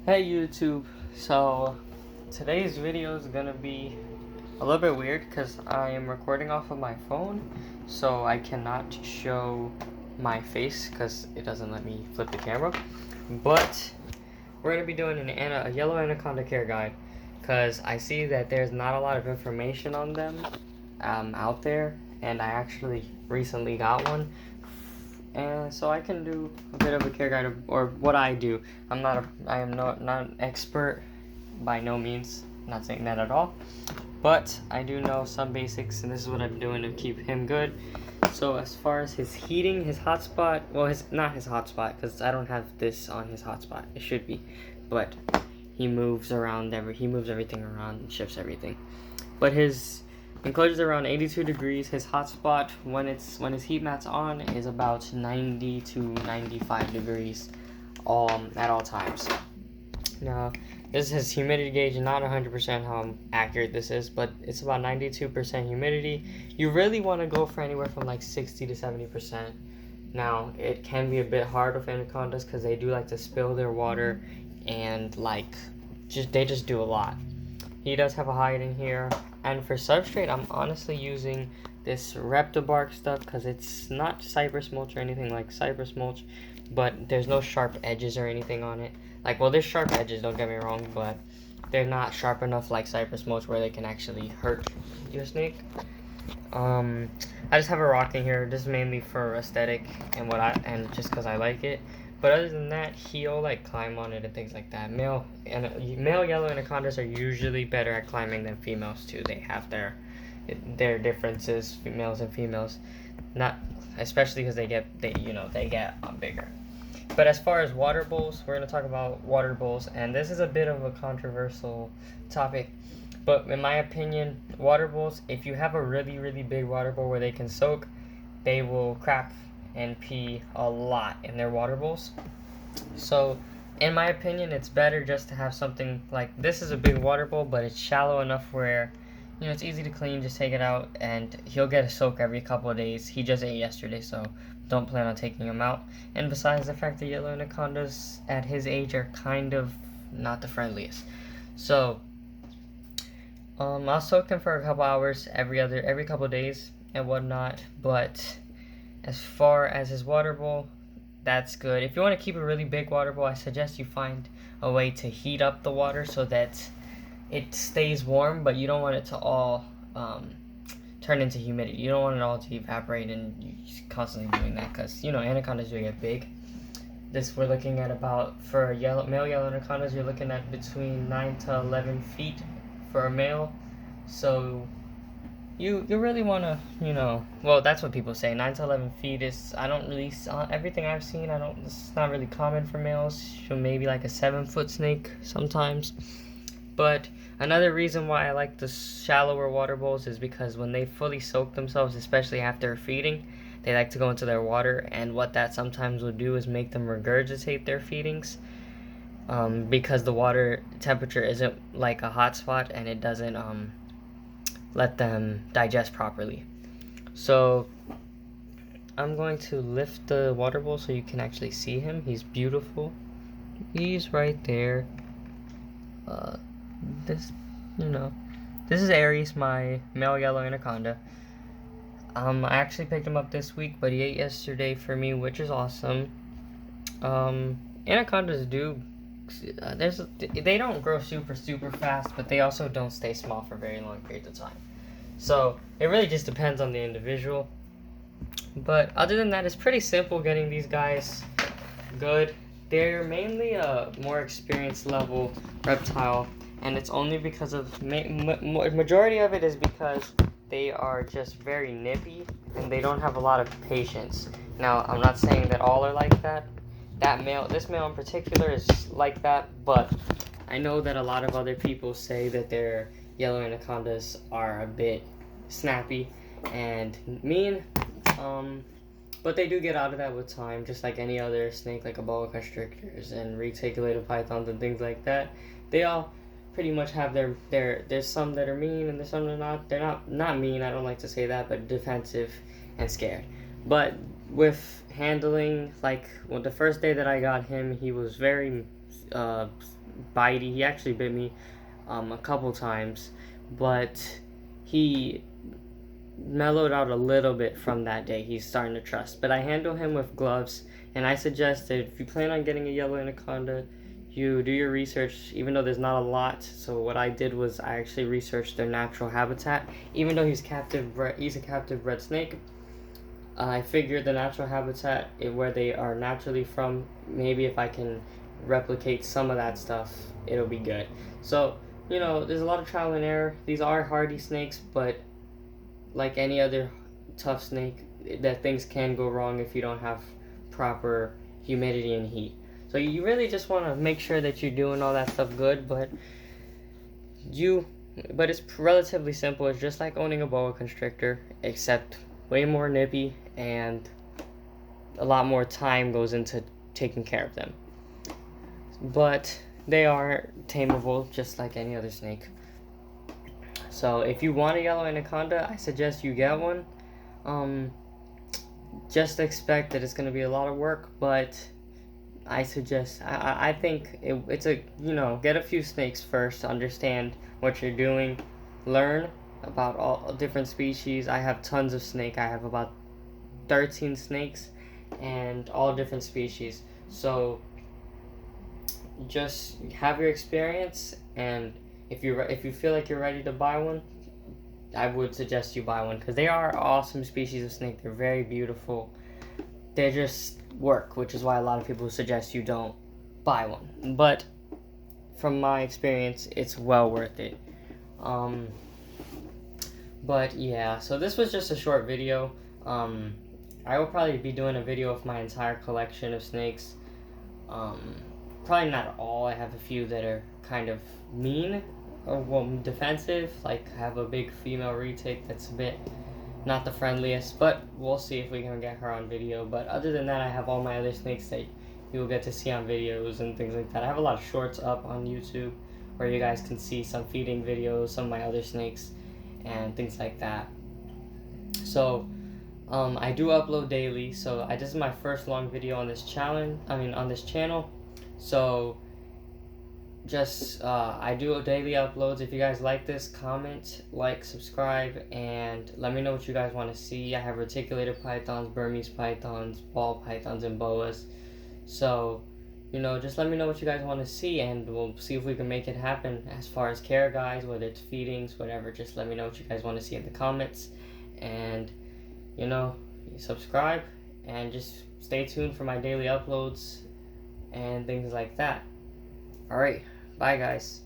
Hey YouTube, so today's video is gonna be a little bit weird because I am recording off of my phone, so I cannot show my face because it doesn't let me flip the camera. But we're gonna be doing a yellow anaconda care guide because I see that there's not a lot of information on them out there, and I actually recently got one. And so I can do a bit of a care guide or what I do. I am not an expert by no means. Not saying that at all, but I do know some basics, and this is what I'm doing to keep him good. So as far as his heating, his hotspot, well, not his hotspot because I don't have this on his hotspot. It should be, but he moves everything around and shifts everything. But his enclosure's around 82 degrees. His hotspot when his heat mat's on is about 90 to 95 degrees at all times. Now, this is his humidity gauge, not 100% how accurate this is, but it's about 92% humidity. You really want to go for anywhere from like 60 to 70%. Now, it can be a bit hard with anacondas because they do like to spill their water and they just do a lot. He does have a hide in here. And for substrate, I'm honestly using this Reptibark stuff because it's not cypress mulch or anything like cypress mulch, but there's no sharp edges or anything on it. There's sharp edges, don't get me wrong, but they're not sharp enough like cypress mulch where they can actually hurt your snake. I just have a rock in here. This is mainly for aesthetic and just because I like it. But other than that, he'll climb on it and things like that. Male yellow anacondas are usually better at climbing than females too. They have their differences, males and females, not especially because they get bigger. But as far as water bowls, we're gonna talk about water bowls, and this is a bit of a controversial topic. But in my opinion, water bowls, if you have a really, really big water bowl where they can soak, they will crap and pee a lot in their water bowls. So, in my opinion, it's better just to have something like this is a big water bowl, but it's shallow enough where, it's easy to clean, just take it out, and he'll get a soak every couple of days. He just ate yesterday, so don't plan on taking him out. And besides the fact that yellow anacondas at his age are kind of not the friendliest. So, I'll soak them for a couple hours every couple of days and whatnot, but as far as his water bowl, that's good. If you want to keep a really big water bowl, I suggest you find a way to heat up the water so that it stays warm, but you don't want it to all turn into humidity. You don't want it all to evaporate and you're constantly doing that because, anacondas do get big. This we're looking at about, for male yellow anacondas, you're looking at between 9 to 11 feet for a male. So you really want to, well, that's what people say. 9 to 11 feet is, I don't really, everything I've seen, it's not really common for males. So maybe like a 7-foot snake sometimes. But another reason why I like the shallower water bowls is because when they fully soak themselves, especially after feeding, they like to go into their water. And what that sometimes will do is make them regurgitate their feedings. Because the water temperature isn't like a hot spot and it doesn't, let them digest properly. So I'm going to lift the water bowl so you can actually see him. He's beautiful. He's right there. This is Aries, my male yellow anaconda. I actually picked him up this week, but he ate yesterday for me, which is awesome. Anacondas they don't grow super fast, but they also don't stay small for very long periods of time. So it really just depends on the individual. But other than that, it's pretty simple getting these guys good. They're mainly a more experienced level reptile, and it's only because of majority of it is because they are just very nippy and they don't have a lot of patience. Now, I'm not saying that all are like that. This male in particular is like that, but I know that a lot of other people say that their yellow anacondas are a bit snappy and mean, but they do get out of that with time, just like any other snake, like a boa constrictors and reticulated pythons and things like that. They all pretty much have there's some that are mean and there's some that are not. They're not mean, I don't like to say that, but defensive and scared. But with handling, the first day that I got him, he was very bitey. He actually bit me a couple times, but he mellowed out a little bit from that day. He's starting to trust. But I handle him with gloves, and I suggest that if you plan on getting a yellow anaconda, you do your research, even though there's not a lot. So what I did was I actually researched their natural habitat. Even though he's a captive bred snake, I figured the natural habitat, where they are naturally from, maybe if I can replicate some of that stuff, it'll be good. So, there's a lot of trial and error. These are hardy snakes, but like any other tough snake, that things can go wrong if you don't have proper humidity and heat. So you really just want to make sure that you're doing all that stuff good, but it's relatively simple. It's just like owning a boa constrictor, except way more nippy, and a lot more time goes into taking care of them. But they are tameable just like any other snake. So if you want a yellow anaconda, I suggest you get one. Just expect that it's going to be a lot of work, but I think it's get a few snakes first to understand what you're doing. Learn about all different species. I have tons of snake. I have about 13 snakes and all different species. So just have your experience, and if you feel like you're ready to buy one, I would suggest you buy one, because they are awesome species of snake. They're very beautiful. They just work, which is why a lot of people suggest you don't buy one. But from my experience, it's well worth it. But yeah, so this was just a short video. I will probably be doing a video of my entire collection of snakes. Probably not all. I have a few that are kind of mean, or defensive. Like, I have a big female retake that's a bit not the friendliest, but we'll see if we can get her on video. But other than that, I have all my other snakes that you will get to see on videos and things like that. I have a lot of shorts up on YouTube where you guys can see some feeding videos, some of my other snakes, and things like that. So I do upload daily. So this is my first long video on this channel. So just I do daily uploads. If you guys like this, comment, like, subscribe, and let me know what you guys want to see. I have reticulated pythons, Burmese pythons, ball pythons, and boas. So just let me know what you guys want to see, and we'll see if we can make it happen. As far as care guys, whether it's feedings, whatever, just let me know what you guys want to see in the comments. And subscribe, and just stay tuned for my daily uploads and things like that. Alright, bye guys.